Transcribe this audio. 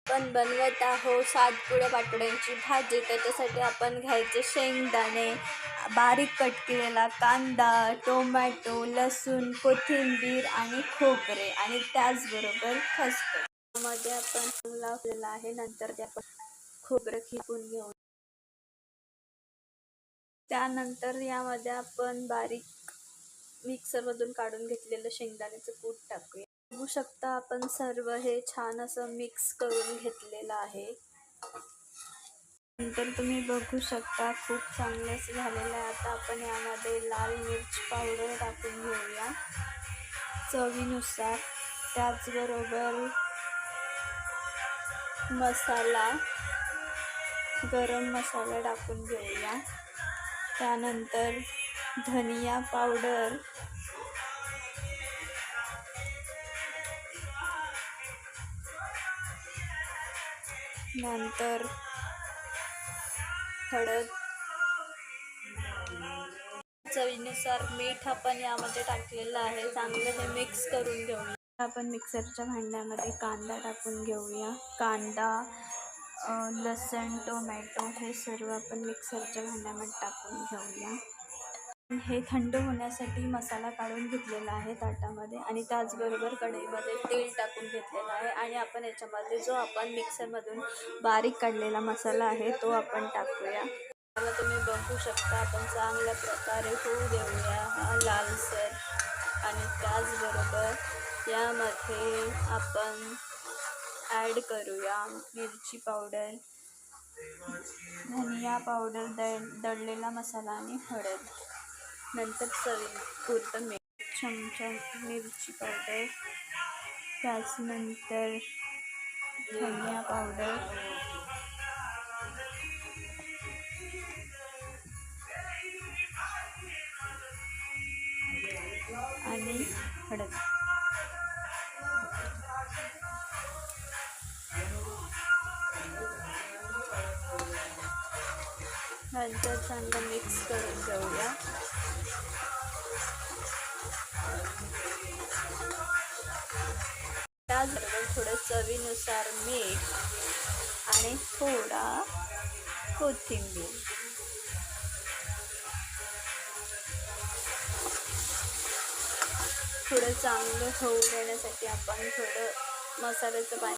आपण बनवत आहोत सातपुड्या पाटोड्यांची भाजी. त्याच्यासाठी आपण घ्यायचे शेंगदाणे, बारीक कट केलेला कांदा, टोमॅटो, लसूण, कोथिंबीर आणि खोबरे आणि त्याचबरोबर खसखस. मध्ये आपण लावलेला आहे. नंतर ते आपण खोबरं खिसून घेऊ. त्यानंतर यामध्ये आपण बारीक मिक्सरमधून काढून घेतलेलं शेंगदाण्याचं कूट टाकूया. बघू शकता आपण सर्व हे छान असं मिक्स करून घेतलेलं आहे. नंतर तुम्ही बघू शकता खूप चांगलं असं झालेलं आहे. आता आपण यामध्ये लाल मिर्च पावडर टाकून घेऊया चवीनुसार. त्याचबरोबर मसाला, गरम मसाला टाकून घेऊया. त्यानंतर धनिया पावडर, नंतर हळद, चवीनुसार मीठ आपण यामध्ये टाकलेलं आहे. चांगलं हे मिक्स करून घेऊया. आपण मिक्सरच्या भांड्यामध्ये कांदा टाकून घेऊया. कांदा, लसूण, टोमॅटो हे सर्व आपण मिक्सरच्या भांड्यामध्ये टाकून घेऊया. हे थंड होण्यासाठी मसाला काढून घेतलेला आहे ताटामध्ये आणि त्याचबरोबर कढईमध्ये तेल टाकून घेतलेलं आहे आणि आपण याच्यामध्ये जो आपण मिक्सरमधून बारीक काढलेला मसाला आहे तो आपण टाकूया. आता तुम्ही बघू शकता आपण चांगल्या प्रकारे होऊ देऊया हा लालसर. आणि त्याचबरोबर यामध्ये आपण ॲड करूया मिरची पावडर, धनिया पावडर, दळलेला मसाला आणि हळद. नंतर चवीपुरतं मीठ, चमचा मिरची पावडर, त्याचनंतर धनिया पावडर, आणि हळद. नंतर चांगलं मिक्स करून घेऊया. त्याचबरोबर थोडं चवीनुसार मीठ आणि थोडा कोथिंबीर. थोडं चांगलं होऊ देण्यासाठी आपण थोडं मसाल्याचं पाणी